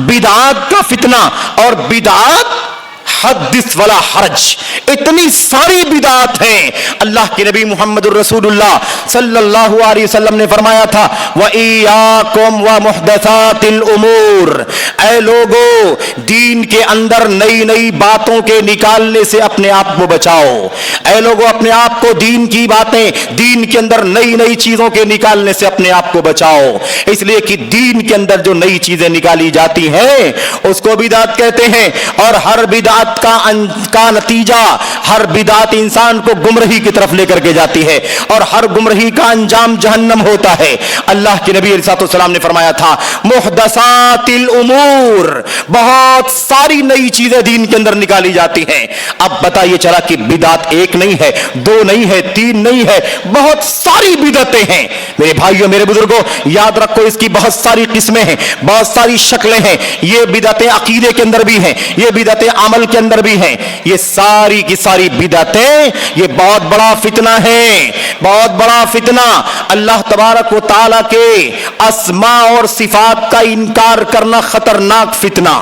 बिदात का फितना और बिदात हद्दिस वला हरज, इतनी सारी बिदात हैं। अल्लाह के नबी मुहम्मदुर रसूलुल्लाह सल्लल्लाहु अलैहि वसल्लम ने फरमाया था, व इयाकुम व मुहदसातिल उमूर, ऐ लोगो दीन के अंदर नई नई बातों के निकालने से अपने आप को बचाओ। ऐ लोगो अपने आप को दीन की बातें, दीन के अंदर नई नई चीजों के निकालने से अपने आप को बचाओ। इसलिए कि दीन के अंदर जो नई चीजें निकाली जाती हैं उसको बिदात कहते हैं, और हर बिदात का नतीजा, हर बिदात इंसान को गुमराही की तरफ लेकर के जाती है, और हर गुमराही का अंजाम जहन्नम होता है। अल्लाह के नबी अलैहिस्सलाम ने फरमाया था, मुहदसातिल उमूर, बहुत सारी नई चीजें दीन के अंदर निकाली जाती हैं। अब बताइए चला कि बिदात एक नहीं है, दो नहीं है, तीन नहीं है, बहुत सारी बिदतें हैं। मेरे भाइयों मेरे बुजुर्गों, याद रखो इसकी बहुत सारी किस्में हैं, बहुत सारी शक्लें हैं। ये बिदतें अकीदे के अंदर भी हैं, ये बिदतें अमल के अंदर भी हैं। ये सारी की सारी बिदतें, ये बहुत बड़ा फितना है, बहुत बड़ा फितना। अल्लाह तबारक व तआला के अस्मा और सिफात का इनकार करना खतरनाक फितना।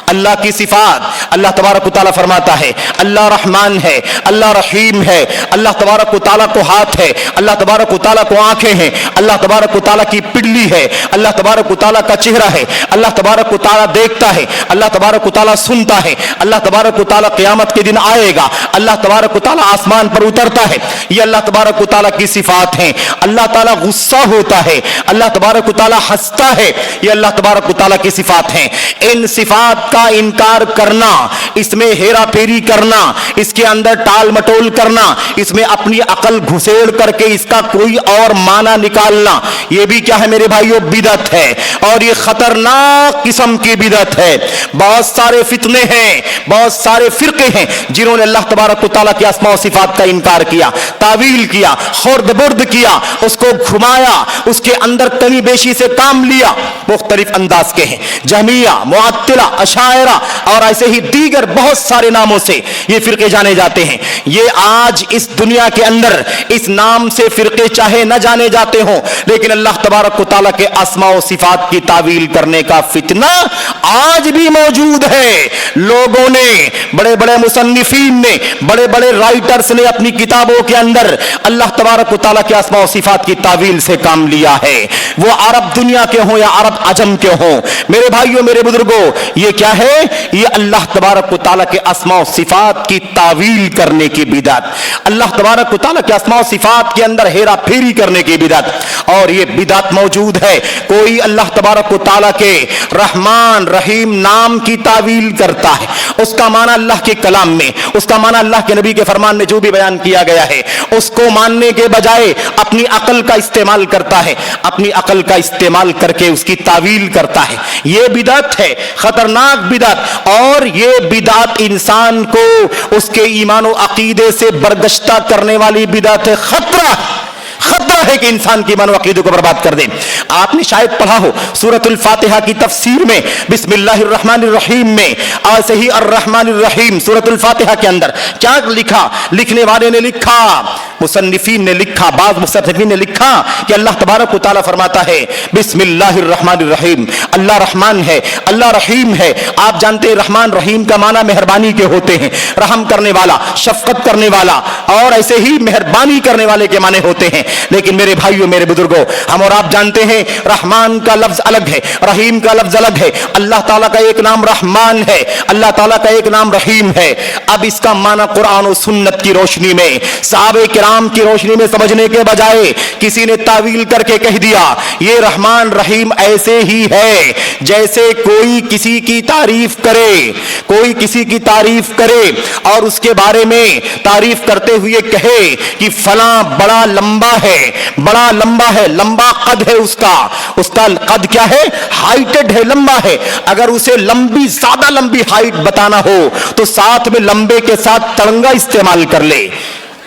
अल्लाह की सिफात, अल्लाह तबारक व तआला फरमाता है अल्लाह रहमान है, अल्लाह रहीम है, अल्लाह तबारक व तआला को हाथ है, अल्लाह तबारक व तआला को आंखें हैं, अल्लाह तबारक व तआला की पिंडली है, अल्लाह तबारक व तआला का चेहरा है, अल्लाह तबारक व तआला देखता है, अल्लाह तबारक व तआला सुनता है, अल्लाह तबारक व तआला क़यामत के दिन आएगा, अल्लाह तबारक व तआला आसमान पर उतरता है। ये अल्लाह तबारक व तआला की सिफात हैं। अल्लाह ताला गुस्सा होता है, अल्लाह तबारक व तआला हंसता है, ये अल्लाह तबारक व तआला की सिफात हैं। इन सिफात का इनकार करना, इसमें हेरा फेरी करना, इसके अंदर टाल मटोल करना, इसमें अपनी अकल घुसेड़ करके इसका कोई और माना निकालना, यह भी क्या है मेरे भाइयों, बिदत है। और ये खतरनाक किस्म की बिदत है। बहुत सारे फितने हैं, बहुत सारे फिरके हैं जिन्होंने अल्लाह तबारक व तआला के अस्मा व सिफात का इनकार किया, तावील किया, खुर्द बुर्द किया, उसको घुमाया, उसके अंदर कमी बेशी से काम लिया। मुख्तलिफ अंदाज के हैं, जहमिया, मुअत्तिला, अशायरा और ऐसे ही दीगर बहुत सारे नामों से ये फिरके जाने जाते हैं। ये आज इस दुनिया के अंदर इस नाम से फिरके चाहे न जाने जाते हों, लेकिन अल्लाह तबारक व तआला के अस्मा व सिफात की तावील करने का फितना आज भी मौजूद है। लोगों ने, बड़े बड़े मुसन्निफीन ने, बड़े बड़े राइटर्स ने अपनी किताबों के अंदर अल्लाह तबारक व तआला के अस्मा व सिफात की तावील से काम लिया है। वो अरब दुनिया के हों या अरब अजम के हों, मेरे भाइयों मेरे बुजुर्गों, ये क्या है, ये अल्लाह तबारक व तआला के अस्मा व सिफात की तावील करने की बिदअत, अल्लाह तबारक व तआला के अस्मा व सिफात के अंदर हेरा फेरी करने की बिदअत। और ये बिदअत मौजूद है। कोई अल्लाह तबारक व तआला के रहमान रहीम नाम की तावील करता है, उसका माना अल्लाह के कलाम में, उसका माना अल्लाह के नबी के फरमान में जो भी बयान किया गया है, उसको मानने के बजाय अपनी अकल का इस्तेमाल करता है, अपनी अकल का इस्तेमाल करके उसकी तावील करता है। यह बिदअत है, खतरनाक बिदअत। और ये बिदअत इंसान को उसके ईमान और अकीदे से बरगश्ता करने वाली बिदअत है। खतरा है कि इंसान की ईमान और अकीदे को बर्बाद कर दे। आपने शायद पढ़ा हो सूरतुल फातिहा की तफसीर में बिस्मिल्लाहिर रहमानिर रहीम में, ऐसे ही अर्रहमानिर रहीम सूरतुल फातिहा के अंदर क्या लिखा, लिखने वाले ने लिखा, मुसन्निफीन ने लिखा, बाज़ मुसन्निफीन ने लिखा कि अल्लाह तबारक व तआला फरमाता है बिस्मिल्लाहिर रहमानिर रहीम, अल्लाह रहमान है, अल्लाह रहीम है। आप जानते हैं रहमान रहीम का माना मेहरबानी के होते हैं, रहम करने वाला, शफकत करने वाला और ऐसे ही मेहरबानी करने वाले के माने होते हैं। लेकिन मेरे भाइयों मेरे बुजुर्गों, हम और आप जानते हैं रहमान का लफ्ज अलग है, रहीम का लफ्ज अलग है। अल्लाह ताला का एक नाम रहमान है, अल्लाह ताला का एक नाम रहीम है। अब इसका माना कुरान और सुन्नत की रोशनी में, सहाबे किराम की रोशनी में समझने के बजाय किसी ने तावील करके कह दिया ये रहमान रहीम ऐसे ही है जैसे कोई किसी की तारीफ करे, कोई किसी की तारीफ करे और उसके बारे में तारीफ करते हुए कहे कि फला बड़ा लंबा है, बड़ा लंबा है, लंबा कद है उसका कद क्या है, हाइटेड है, लंबा है। अगर उसे लंबी, ज्यादा लंबी हाइट बताना हो तो साथ में लंबे के साथ तड़ंगा इस्तेमाल कर ले।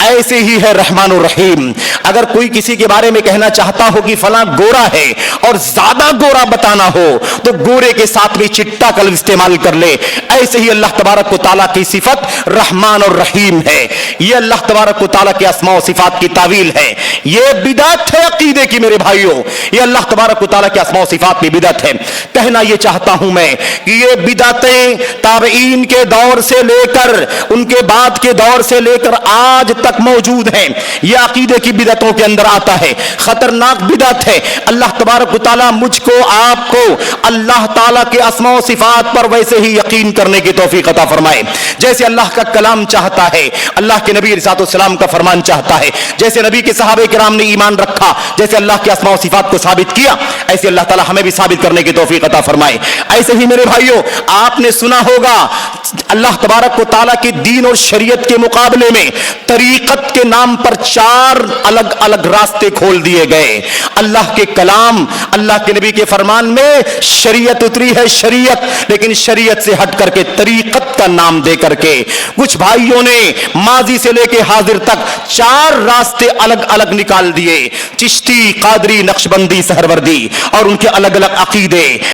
ऐसे ही है रहमान और रहीम। अगर कोई किसी के बारे में कहना चाहता हो कि फलां गोरा है और ज्यादा गोरा बताना हो तो गोरे के साथ भी चिट्टा कलम इस्तेमाल कर ले। ऐसे ही अल्लाह तबारक व तआला की सिफत रहमान और रहीम है। ये अल्लाह तबारक व तआला के अस्मा व सिफात की तावील है। ये बिदअत है अकीदे की मेरे भाइयों, ये अल्लाह तबारक व तआला के अस्मा व सिफात में बिदअत है। कहना ये चाहता हूं मैं कि ये बिदअतें ताबईन के दौर से लेकर उनके बाद के दौर से लेकर आज तक मौजूद हैं। ये अकीदे की बिदअतों के अंदर आता है, खतरनाक बिदअत है। अल्लाह तबारक व तआला मुझको आपको अल्लाह ताला के अस्मा व सिफात पर वैसे ही यकीन करने की तौफीक अता फरमाए जैसे अल्लाह का कलाम चाहता है, अल्लाह के नबी अलैहि सलाम का फरमान चाहता है, जैसे नबी के सहाबे किराम ने ईमान रखा, जैसे अल्लाह के अस्मा व सिफात को साबित किया, ऐसे अल्लाह ताला हमें भी साबित करने की तौफीक अता फरमाए। ऐसे ही मेरे भाइयों, आपने सुना होगा अल्लाह तबारक व तआला के दीन और शरीयत के मुकाबले में तरीकत के नाम पर 4 अलग अलग रास्ते खोल दिए गए। अल्लाह के कलाम, अल्लाह के नबी के फरमान में शरीयत उतरी है, शरीयत, लेकिन शरीयत से हट करके तरीकत का नाम दे करके कुछ भाइयों ने माजी से लेके हाजिर तक 4 रास्ते अलग अलग निकाल दिए। चिश्ती, कादरी, नक्शबंदी, सहरवर्दी और उनके अलग अलग अकीदे।